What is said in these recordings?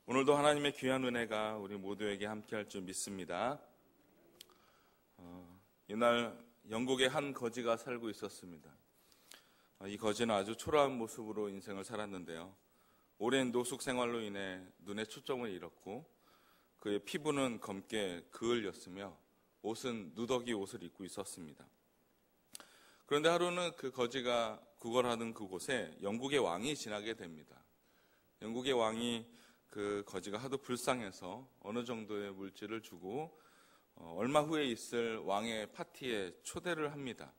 오늘도 하나님의 귀한 은혜가 우리 모두에게 함께할 줄 믿습니다. 이날 영국의 한 거지가 살고 있었습니다. 이 거지는 아주 초라한 모습으로 인생을 살았는데요. 오랜 노숙 생활로 인해 눈에 초점을 잃었고 그의 피부는 검게 그을렸으며 옷은 누더기 옷을 입고 있었습니다. 그런데 하루는 그 거지가 구걸하는 그곳에 영국의 왕이 지나게 됩니다. 영국의 왕이 그 거지가 하도 불쌍해서 어느 정도의 물질을 주고 얼마 후에 있을 왕의 파티에 초대를 합니다.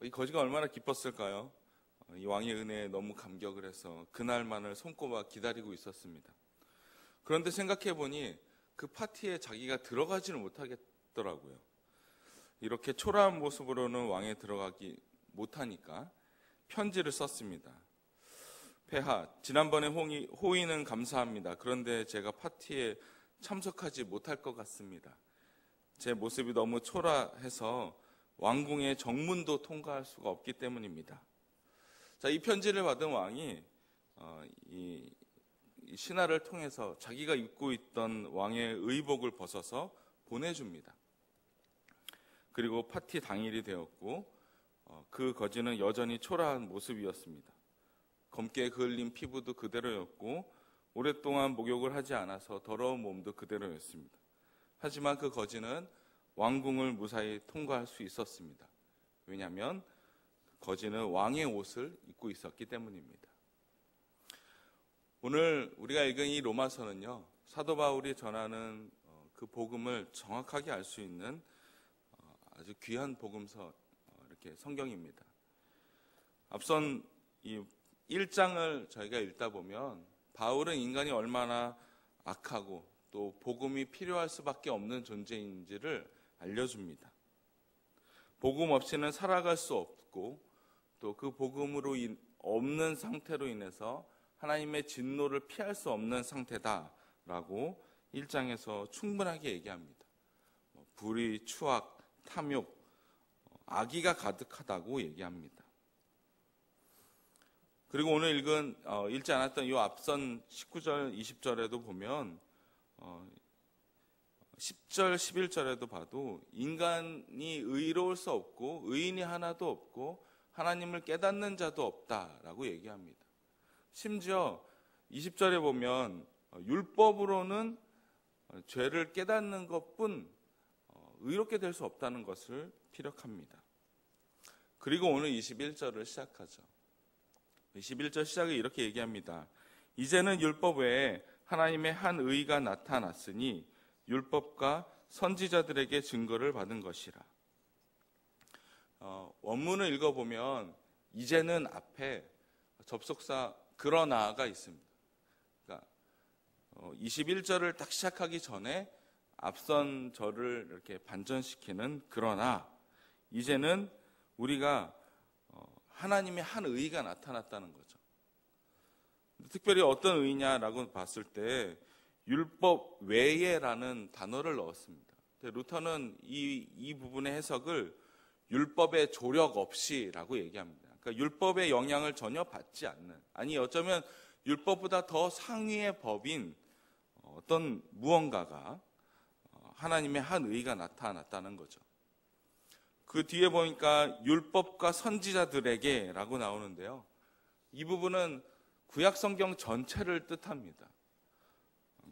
이 거지가 얼마나 기뻤을까요? 이 왕의 은혜에 너무 감격을 해서 그날만을 손꼽아 기다리고 있었습니다. 그런데 생각해보니 그 파티에 자기가 들어가지는 못하겠더라고요. 이렇게 초라한 모습으로는 왕에 들어가기 못하니까 편지를 썼습니다. 폐하, 지난번에 호의는 감사합니다. 그런데 제가 파티에 참석하지 못할 것 같습니다. 제 모습이 너무 초라해서 왕궁의 정문도 통과할 수가 없기 때문입니다. 자, 이 편지를 받은 왕이 이 신하를 통해서 자기가 입고 있던 왕의 의복을 벗어서 보내줍니다. 그리고 파티 당일이 되었고 그 거지는 여전히 초라한 모습이었습니다. 검게 그을린 피부도 그대로였고 오랫동안 목욕을 하지 않아서 더러운 몸도 그대로였습니다. 하지만 그 거지는 왕궁을 무사히 통과할 수 있었습니다. 왜냐하면 거지는 왕의 옷을 입고 있었기 때문입니다. 오늘 우리가 읽은 이 로마서는요, 사도 바울이 전하는 그 복음을 정확하게 알 수 있는 아주 귀한 복음서 이렇게 성경입니다. 앞선 이 1장을 저희가 읽다 보면 바울은 인간이 얼마나 악하고 또 복음이 필요할 수밖에 없는 존재인지를 알려줍니다. 복음 없이는 살아갈 수 없고 또 그 복음으로 없는 상태로 인해서 하나님의 진노를 피할 수 없는 상태다라고 1장에서 충분하게 얘기합니다. 불의, 추악, 탐욕, 악의가 가득하다고 얘기합니다. 그리고 오늘 읽지 않았던 이 앞선 19절, 20절에도 보면 10절, 11절에도 봐도 인간이 의로울 수 없고 의인이 하나도 없고 하나님을 깨닫는 자도 없다라고 얘기합니다. 심지어 20절에 보면 율법으로는 죄를 깨닫는 것뿐 의롭게 될 수 없다는 것을 피력합니다. 그리고 오늘 21절을 시작하죠. 21절 시작을 이렇게 얘기합니다. 이제는 율법 외에 하나님의 한 의가 나타났으니 율법과 선지자들에게 증거를 받은 것이라. 원문을 읽어보면 이제는 앞에 접속사 그러나가 있습니다. 그러니까 21절을 딱 시작하기 전에 앞선 절을 이렇게 반전시키는 그러나 이제는 우리가 하나님의 한 의가 나타났다는 거죠. 특별히 어떤 의냐라고 봤을 때 율법 외에라는 단어를 넣었습니다. 루터는 이 부분의 해석을 율법의 조력 없이라고 얘기합니다. 그러니까 율법의 영향을 전혀 받지 않는, 아니 어쩌면 율법보다 더 상위의 법인 어떤 무언가가 하나님의 한 의가 나타났다는 거죠. 그 뒤에 보니까 율법과 선지자들에게 라고 나오는데요. 이 부분은 구약 성경 전체를 뜻합니다.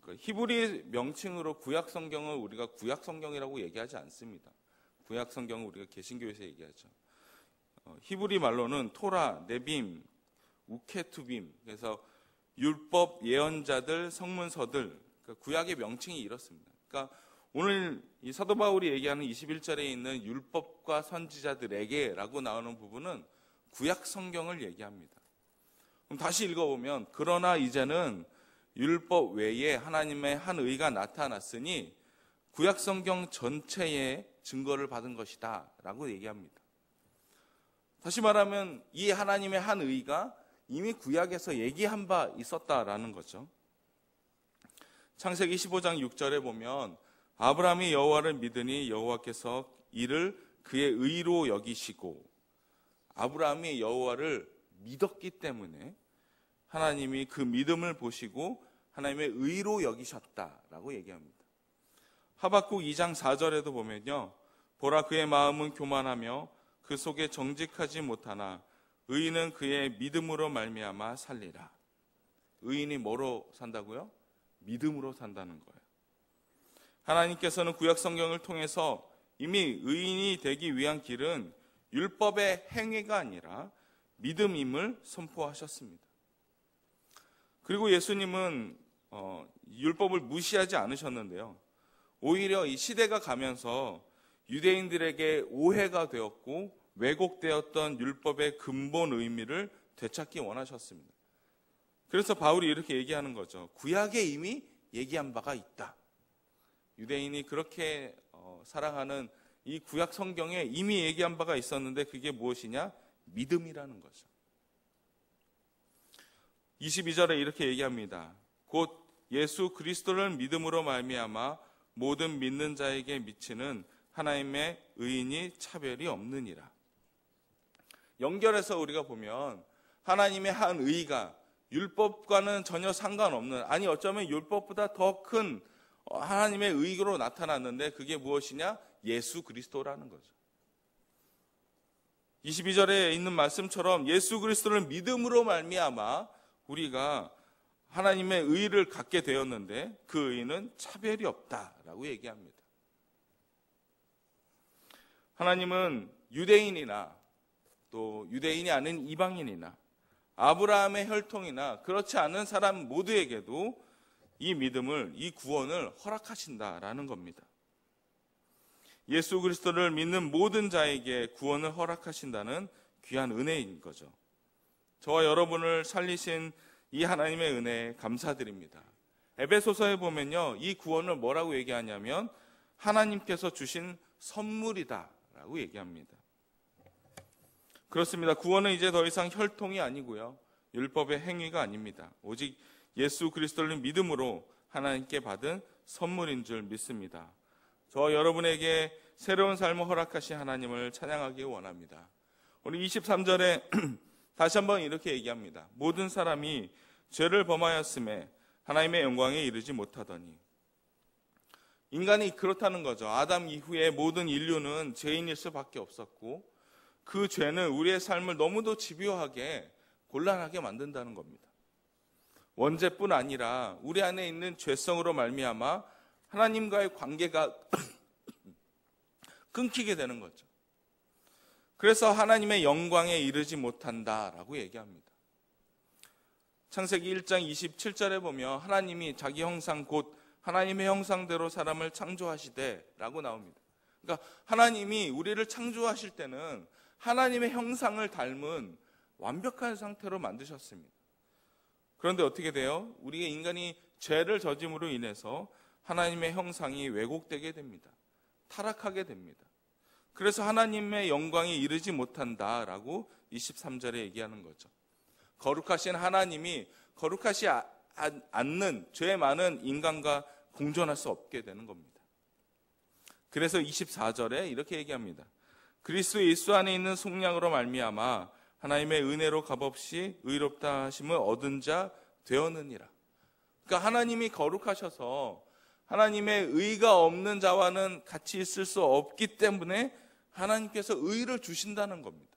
그러니까 히브리 명칭으로 구약 성경을 우리가 구약 성경이라고 얘기하지 않습니다. 구약 성경은 우리가 개신교에서 얘기하죠. 히브리 말로는 토라, 네빔, 우케투빔, 그래서 율법, 예언자들, 성문서들, 그러니까 구약의 명칭이 이렇습니다. 그러니까 오늘 이 사도 바울이 얘기하는 21절에 있는 율법과 선지자들에게 라고 나오는 부분은 구약 성경을 얘기합니다. 그럼 다시 읽어보면 그러나 이제는 율법 외에 하나님의 한 의가 나타났으니 구약 성경 전체에 증거를 받은 것이다 라고 얘기합니다. 다시 말하면 이 하나님의 한 의가 이미 구약에서 얘기한 바 있었다라는 거죠. 창세기 15장 6절에 보면 아브라함이 여호와를 믿으니 여호와께서 이를 그의 의로 여기시고, 아브라함이 여호와를 믿었기 때문에 하나님이 그 믿음을 보시고 하나님의 의로 여기셨다라고 얘기합니다. 하박국 2장 4절에도 보면요, 보라 그의 마음은 교만하며 그 속에 정직하지 못하나 의인은 그의 믿음으로 말미암아 살리라. 의인이 뭐로 산다고요? 믿음으로 산다는 거예요. 하나님께서는 구약 성경을 통해서 이미 의인이 되기 위한 길은 율법의 행위가 아니라 믿음임을 선포하셨습니다. 그리고 예수님은 율법을 무시하지 않으셨는데요, 오히려 이 시대가 가면서 유대인들에게 오해가 되었고 왜곡되었던 율법의 근본 의미를 되찾기 원하셨습니다. 그래서 바울이 이렇게 얘기하는 거죠. 구약에 이미 얘기한 바가 있다. 유대인이 그렇게 사랑하는 이 구약 성경에 이미 얘기한 바가 있었는데 그게 무엇이냐? 믿음이라는 거죠. 22절에 이렇게 얘기합니다. 곧 예수 그리스도를 믿음으로 말미암아 모든 믿는 자에게 미치는 하나님의 의인이 차별이 없느니라. 연결해서 우리가 보면 하나님의 한 의가 율법과는 전혀 상관없는, 아니 어쩌면 율법보다 더 큰 하나님의 의로 나타났는데 그게 무엇이냐? 예수 그리스도라는 거죠. 22절에 있는 말씀처럼 예수 그리스도를 믿음으로 말미암아 우리가 하나님의 의를 갖게 되었는데 그 의는 차별이 없다라고 얘기합니다. 하나님은 유대인이나 또 유대인이 아닌 이방인이나 아브라함의 혈통이나 그렇지 않은 사람 모두에게도 이 믿음을, 이 구원을 허락하신다라는 겁니다. 예수 그리스도를 믿는 모든 자에게 구원을 허락하신다는 귀한 은혜인 거죠. 저와 여러분을 살리신 이 하나님의 은혜에 감사드립니다. 에베소서에 보면요, 이 구원을 뭐라고 얘기하냐면 하나님께서 주신 선물이다라고 얘기합니다. 그렇습니다. 구원은 이제 더 이상 혈통이 아니고요, 율법의 행위가 아닙니다. 오직 예수 그리스도를 믿음으로 하나님께 받은 선물인 줄 믿습니다. 저와 여러분에게 새로운 삶을 허락하신 하나님을 찬양하기 원합니다. 오늘 23절에 다시 한번 이렇게 얘기합니다. 모든 사람이 죄를 범하였음에 하나님의 영광에 이르지 못하더니. 인간이 그렇다는 거죠. 아담 이후에 모든 인류는 죄인일 수밖에 없었고 그 죄는 우리의 삶을 너무도 집요하게 곤란하게 만든다는 겁니다. 원죄뿐 아니라 우리 안에 있는 죄성으로 말미암아 하나님과의 관계가 끊기게 되는 거죠. 그래서 하나님의 영광에 이르지 못한다라고 얘기합니다. 창세기 1장 27절에 보면 하나님이 자기 형상 곧 하나님의 형상대로 사람을 창조하시되라고 나옵니다. 그러니까 하나님이 우리를 창조하실 때는 하나님의 형상을 닮은 완벽한 상태로 만드셨습니다. 그런데 어떻게 돼요? 우리의 인간이 죄를 저짐으로 인해서 하나님의 형상이 왜곡되게 됩니다. 타락하게 됩니다. 그래서 하나님의 영광에 이르지 못한다라고 23절에 얘기하는 거죠. 거룩하신 하나님이 거룩하지 않는 죄 많은 인간과 공존할 수 없게 되는 겁니다. 그래서 24절에 이렇게 얘기합니다. 그리스도 예수 안에 있는 속량으로 말미암아 하나님의 은혜로 값없이 의롭다 하심을 얻은 자 되었느니라. 그러니까 하나님이 거룩하셔서 하나님의 의가 없는 자와는 같이 있을 수 없기 때문에 하나님께서 의를 주신다는 겁니다.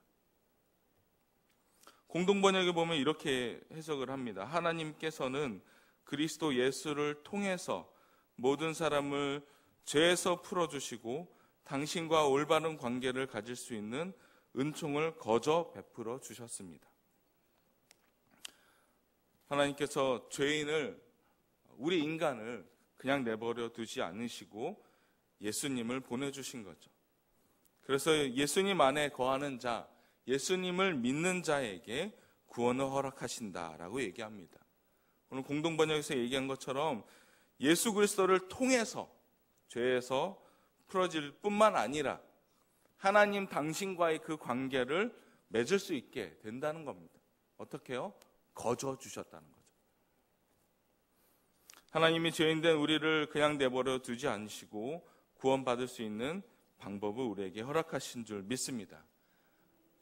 공동번역에 보면 이렇게 해석을 합니다. 하나님께서는 그리스도 예수를 통해서 모든 사람을 죄에서 풀어주시고 당신과 올바른 관계를 가질 수 있는 은총을 거저 베풀어 주셨습니다. 하나님께서 죄인을, 우리 인간을 그냥 내버려 두지 않으시고 예수님을 보내주신 거죠. 그래서 예수님 안에 거하는 자, 예수님을 믿는 자에게 구원을 허락하신다라고 얘기합니다. 오늘 공동번역에서 얘기한 것처럼 예수 그리스도를 통해서 죄에서 풀어질 뿐만 아니라 하나님 당신과의 그 관계를 맺을 수 있게 된다는 겁니다. 어떻게요? 거저 주셨다는 거죠. 하나님이 죄인된 우리를 그냥 내버려 두지 않으시고 구원받을 수 있는 방법을 우리에게 허락하신 줄 믿습니다.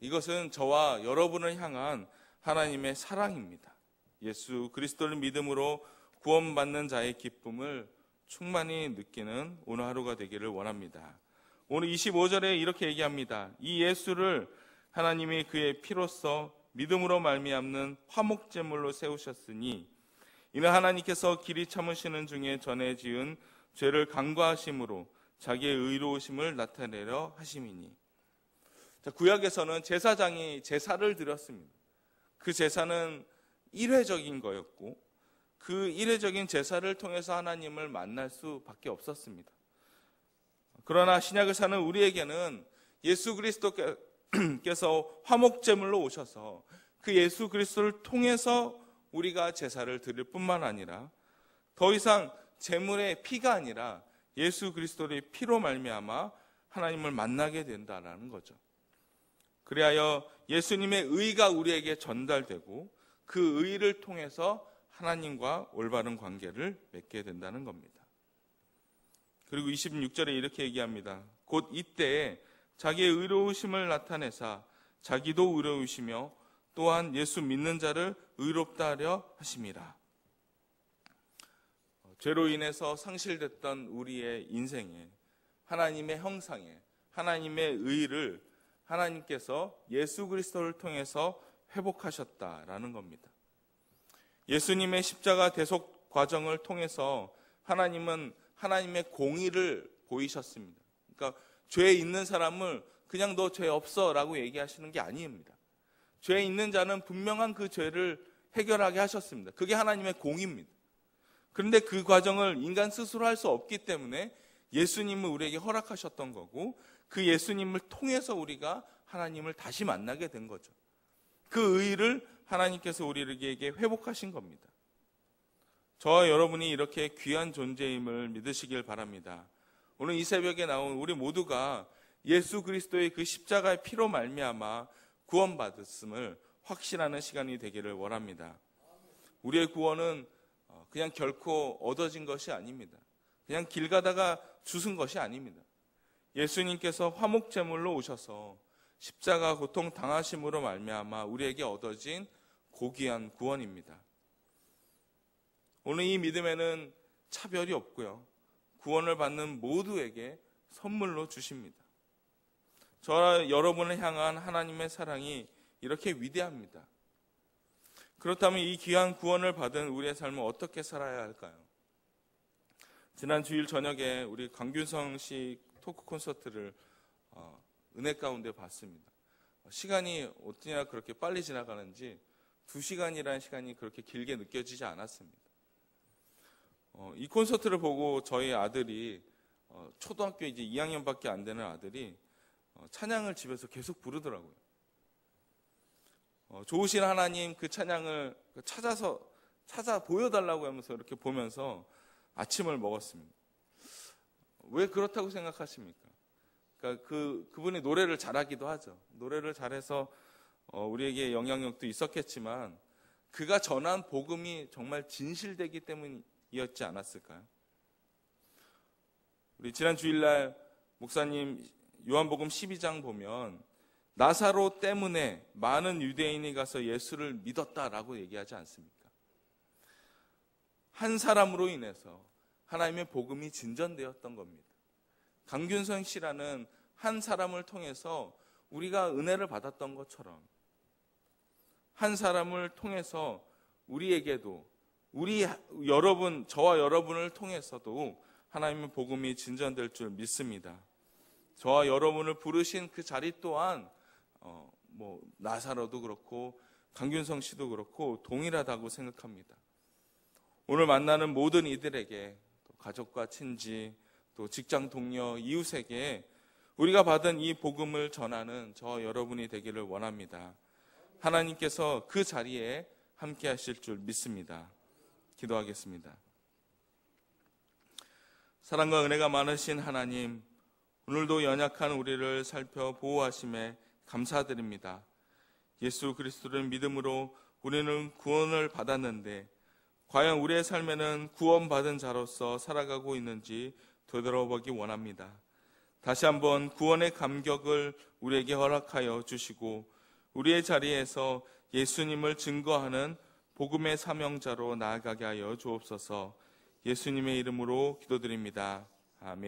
이것은 저와 여러분을 향한 하나님의 사랑입니다. 예수 그리스도를 믿음으로 구원받는 자의 기쁨을 충만히 느끼는 오늘 하루가 되기를 원합니다. 오늘 25절에 이렇게 얘기합니다. 이 예수를 하나님이 그의 피로써 믿음으로 말미암는 화목제물로 세우셨으니 이는 하나님께서 길이 참으시는 중에 전에 지은 죄를 간과하심으로 자기의 의로우심을 나타내려 하심이니. 자, 구약에서는 제사장이 제사를 드렸습니다. 그 제사는 일회적인 거였고 그 일회적인 제사를 통해서 하나님을 만날 수밖에 없었습니다. 그러나 신약을 사는 우리에게는 예수 그리스도께서 화목제물로 오셔서 그 예수 그리스도를 통해서 우리가 제사를 드릴 뿐만 아니라 더 이상 제물의 피가 아니라 예수 그리스도의 피로 말미암아 하나님을 만나게 된다는 거죠. 그리하여 예수님의 의가 우리에게 전달되고 그 의를 통해서 하나님과 올바른 관계를 맺게 된다는 겁니다. 그리고 26절에 이렇게 얘기합니다. 곧 이때에 자기의 의로우심을 나타내사 자기도 의로우시며 또한 예수 믿는 자를 의롭다 하려 하심이라. 죄로 인해서 상실됐던 우리의 인생에 하나님의 형상에 하나님의 의를 하나님께서 예수 그리스도를 통해서 회복하셨다라는 겁니다. 예수님의 십자가 대속 과정을 통해서 하나님은 하나님의 공의를 보이셨습니다. 그러니까 죄에 있는 사람을 그냥 너 죄 없어 라고 얘기하시는 게 아닙니다. 죄에 있는 자는 분명한 그 죄를 해결하게 하셨습니다. 그게 하나님의 공의입니다. 그런데 그 과정을 인간 스스로 할 수 없기 때문에 예수님을 우리에게 허락하셨던 거고 그 예수님을 통해서 우리가 하나님을 다시 만나게 된 거죠. 그 의를 하나님께서 우리에게 회복하신 겁니다. 저와 여러분이 이렇게 귀한 존재임을 믿으시길 바랍니다. 오늘 이 새벽에 나온 우리 모두가 예수 그리스도의 그 십자가의 피로 말미암아 구원받았음을 확신하는 시간이 되기를 원합니다. 우리의 구원은 그냥 결코 얻어진 것이 아닙니다. 그냥 길 가다가 주신 것이 아닙니다. 예수님께서 화목제물로 오셔서 십자가 고통 당하심으로 말미암아 우리에게 얻어진 고귀한 구원입니다. 오늘 이 믿음에는 차별이 없고요. 구원을 받는 모두에게 선물로 주십니다. 저와 여러분을 향한 하나님의 사랑이 이렇게 위대합니다. 그렇다면 이 귀한 구원을 받은 우리의 삶을 어떻게 살아야 할까요? 지난 주일 저녁에 우리 강균성 씨 토크 콘서트를 은혜 가운데 봤습니다. 시간이 어찌나 그렇게 빨리 지나가는지 2시간이라는 시간이 그렇게 길게 느껴지지 않았습니다. 이 콘서트를 보고 저희 아들이 초등학교 이제 2학년밖에 안 되는 아들이 찬양을 집에서 계속 부르더라고요. 좋으신 하나님 그 찬양을 찾아 보여달라고 하면서 이렇게 보면서 아침을 먹었습니다. 왜 그렇다고 생각하십니까? 그러니까 그분이 노래를 잘하기도 하죠. 노래를 잘해서 우리에게 영향력도 있었겠지만 그가 전한 복음이 정말 진실되기 때문이었지 않았을까요? 우리 지난 주일날 목사님 요한복음 12장 보면 나사로 때문에 많은 유대인이 가서 예수를 믿었다라고 얘기하지 않습니까? 한 사람으로 인해서 하나님의 복음이 진전되었던 겁니다. 강균성 씨라는 한 사람을 통해서 우리가 은혜를 받았던 것처럼 한 사람을 통해서 우리에게도 여러분, 저와 여러분을 통해서도 하나님의 복음이 진전될 줄 믿습니다. 저와 여러분을 부르신 그 자리 또한 나사로도 그렇고 강균성 씨도 그렇고 동일하다고 생각합니다. 오늘 만나는 모든 이들에게 또 가족과 친지 또 직장 동료 이웃에게 우리가 받은 이 복음을 전하는 저와 여러분이 되기를 원합니다. 하나님께서 그 자리에 함께 하실 줄 믿습니다. 기도하겠습니다. 사랑과 은혜가 많으신 하나님, 오늘도 연약한 우리를 살펴 보호하심에 감사드립니다. 예수 그리스도를 믿음으로 우리는 구원을 받았는데 과연 우리의 삶에는 구원받은 자로서 살아가고 있는지 되돌아보기 원합니다. 다시 한번 구원의 감격을 우리에게 허락하여 주시고 우리의 자리에서 예수님을 증거하는 복음의 사명자로 나아가게 하여 주옵소서. 예수님의 이름으로 기도드립니다. 아멘.